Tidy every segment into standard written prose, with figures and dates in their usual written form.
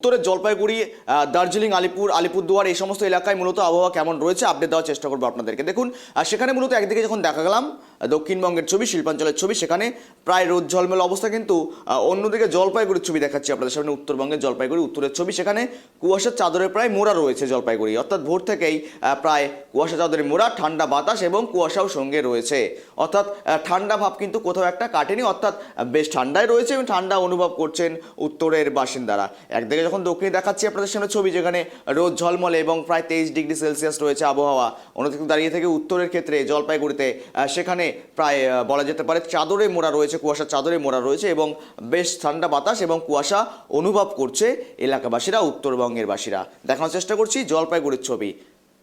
উত্তরের জলপাইগুড়ি, দার্জিলিং, আলিপুরদুয়ার এই সমস্ত এলাকায় মূলত আবহাওয়া কেমন রয়েছে আপডেট দেওয়ার চেষ্টা করবো আপনাদেরকে। দেখুন, সেখানে মূলত একদিকে যখন দেখা গেলাম দক্ষিণবঙ্গের ছবি, শিল্পাঞ্চলের ছবি, সেখানে প্রায় রোদ ঝলমল অবস্থা, কিন্তু অন্যদিকে জলপাইগুড়ির ছবি দেখাচ্ছি আপনাদের সামনে। উত্তরবঙ্গের জলপাইগুড়ি উত্তরের ছবি, সেখানে কুয়াশার চাদরে প্রায় মোড়া রয়েছে জলপাইগুড়ি, অর্থাৎ ভোর থেকেই প্রায় কুয়াশা চাদরে মোড়া, ঠান্ডা বাতাস এবং কুয়াশাও সঙ্গে রয়েছে, অর্থাৎ ঠান্ডা ভাব কিন্তু কোথাও একটা কাটেনি, অর্থাৎ বেশ ঠান্ডায় রয়েছে এবং ঠান্ডা অনুভব করছেন উত্তরের বাসিন্দারা। একদিকে যখন দক্ষিণে দেখাচ্ছি আপনাদের সামনে ছবি, যেখানে রোদ ঝলমলে এবং প্রায় 23 ডিগ্রি সেলসিয়াস রয়েছে আবহাওয়া, অন্যদিকে দাঁড়িয়ে থেকে উত্তরের ক্ষেত্রে জলপাইগুড়িতে সেখানে প্রায় বলা যেতে পারে চাদরে মোড়া রয়েছে, কুয়াশার চাদরে মোড়া রয়েছে এবং বেশ ঠান্ডা বাতাস এবং কুয়াশা অনুভব করছে এলাকাবাসীরা, উত্তরবঙ্গের বাসীরা। দেখানোর চেষ্টা করছি জলপাইগুড়ির ছবি।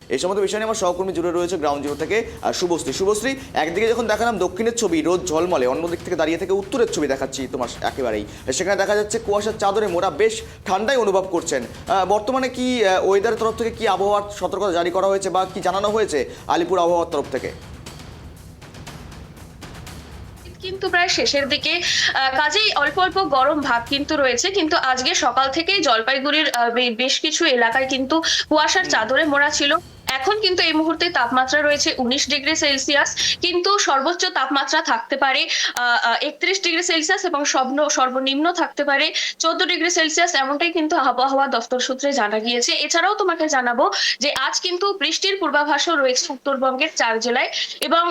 এই সমস্ত বিষয় নিয়ে আমার সহকর্মী জুড়ে রয়েছে গ্রাউন্ড জিরো থেকে শুভশ্রী। একদিকে যখন দেখালাম দক্ষিণের ছবি রোদ ঝলমলে, অন্যদিক থেকে দাঁড়িয়ে থেকে উত্তরের ছবি দেখাচ্ছি তোমার একেবারেই, সেখানে দেখা যাচ্ছে কুয়াশার চাদরে মোড়া, বেশ ঠান্ডাই অনুভব করছেন। বর্তমানে কি ওয়েদারের তরফ থেকে কি আবহাওয়ার সতর্কতা জারি করা হয়েছে বা কি জানানো হয়েছে আলিপুর আবহাওয়ার তরফ থেকে? কিন্তু প্রায় শেষের দিকে, কাজেই অল্প অল্প গরম ভাব কিন্তু রয়েছে, কিন্তু আজকে সকাল থেকেই জলপাইগুড়ির বেশ কিছু এলাকায় কিন্তু কুয়াশার চাদরে মোড়া ছিল। এখন কিন্তু এই মুহূর্তে তাপমাত্রা রয়েছে 19 ডিগ্রি সেলসিয়াস, কিন্তু সর্বোচ্চ তাপমাত্রা থাকতে পারে 31 ডিগ্রি সেলসিয়াস এবং সর্বনিম্ন থাকতে পারে 14 ডিগ্রি সেলসিয়াস, এমনটাই কিন্তু আবহাওয়া দপ্তর সূত্রে জানা গিয়েছে। এছাড়াও তোমাকে জানাবো যে আজ কিন্তু বৃষ্টির পূর্বাভাসও রয়েছে উত্তরবঙ্গের 4 জেলায় এবং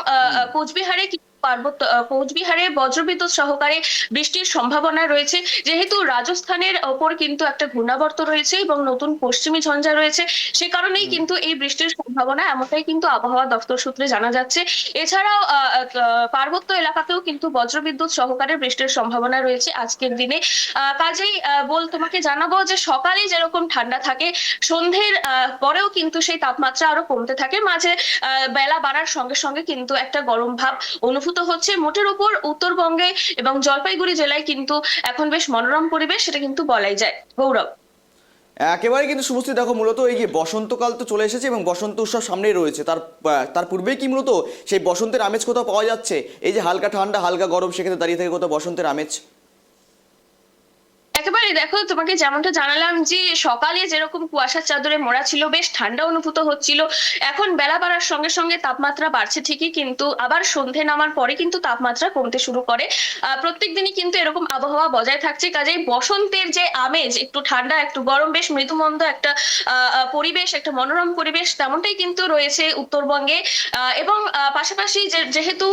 কোচবিহারে বজ্রবিদ্যুৎ সহকারে বৃষ্টির সম্ভাবনা রয়েছে, যেহেতু রাজস্থানের ওপর কিন্তু একটা ঘূর্ণাবর্ত রয়েছে এবং নতুন পশ্চিমী ঝঞ্ঝা রয়েছে, সে কারণেই কিন্তু এই বৃষ্টির সম্ভাবনা, এমনটাই কিন্তু আবহাওয়া দপ্তর সূত্রে জানা যাচ্ছে। এছাড়াও পার্বত্য এলাকাতেও কিন্তু বজ্রবিদ্যুৎ সহকারে বৃষ্টির সম্ভাবনা রয়েছে আজকের দিনে। কাজেই তোমাকে জানাবো যে সকালে যেরকম ঠান্ডা থাকে, সন্ধ্যের পরেও কিন্তু সেই তাপমাত্রা আরো কমতে থাকে, মাঝে বেলা বাড়ার সঙ্গে সঙ্গে কিন্তু একটা গরম ভাব অনুভূত হচ্ছে। মোটের উপর উত্তরবঙ্গে এবং জলপাইগুড়ি জেলায় কিন্তু এখন বেশ মনোরম পরিবেশ, সেটা কিন্তু বলাই যায়। গৌরব, একেবারে কিন্তু শুভশ্রী, দেখো মূলত এই যে বসন্তকাল তো চলে এসেছে এবং বসন্ত উৎসব সামনেই রয়েছে, তার পূর্বেই কি মূলত সেই বসন্তের আমেজ কোথাও পাওয়া যাচ্ছে? এই যে হালকা ঠান্ডা হালকা গরম, সেক্ষেত্রে দাঁড়িয়ে থেকে কোথাও বসন্তের আমেজ? একেবারে দেখো, তোমাকে যেমনটা জানালাম যে সকালে যেরকম কুয়াশার চাদরে মোড়া ছিল, বেশ ঠান্ডা অনুভূত হচ্ছিল। এখন বেলা বাড়ার সঙ্গে সঙ্গে তাপমাত্রা বাড়ছে ঠিকই, কিন্তু আবার সন্ধে নামার পরে কিন্তু তাপমাত্রা কমতে শুরু করে। প্রত্যেক দিনই কিন্তু এরকম আবহাওয়া বজায় থাকছে, কাজেই বসন্তের যে আমেজ, একটু ঠান্ডা একটু গরম, বেশ মৃদুমন্দ একটা পরিবেশ, একটা মনোরম পরিবেশ, তেমনটাই কিন্তু রয়েছে উত্তরবঙ্গে। এবং পাশাপাশি যেহেতু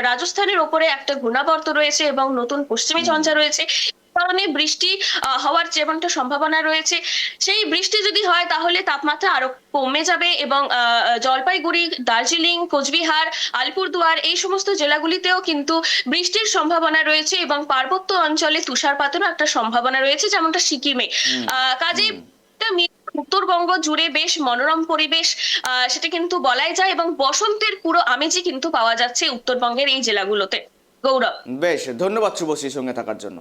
রাজস্থানের ওপরে একটা ঘূর্ণাবর্ত রয়েছে এবং নতুন পশ্চিমী ঝঞ্ঝা রয়েছে, কারণে বৃষ্টি হওয়ার যেমনটা সম্ভাবনা রয়েছে, সেই বৃষ্টি যদি হয় তাহলে তাপমাত্রা আরো কমে যাবে এবং জলপাইগুড়ি, দার্জিলিং, কোচবিহার, আলিপুরদুয়ার এই সমস্ত জেলাগুলিতেও কিন্তু বৃষ্টির সম্ভাবনা রয়েছে এবং পার্বত্য অঞ্চলে তুষারপাতেরও একটা সম্ভাবনা রয়েছে, যেমনটা সিকিমে। কাজেই উত্তরবঙ্গ জুড়ে বেশ মনোরম পরিবেশ, সেটা কিন্তু বলাই যায় এবং বসন্তের পুরো আমেজই কিন্তু পাওয়া যাচ্ছে উত্তরবঙ্গের এই জেলাগুলোতে। গৌরব, বেশ, ধন্যবাদ শুভশ্রীর সঙ্গে থাকার জন্য।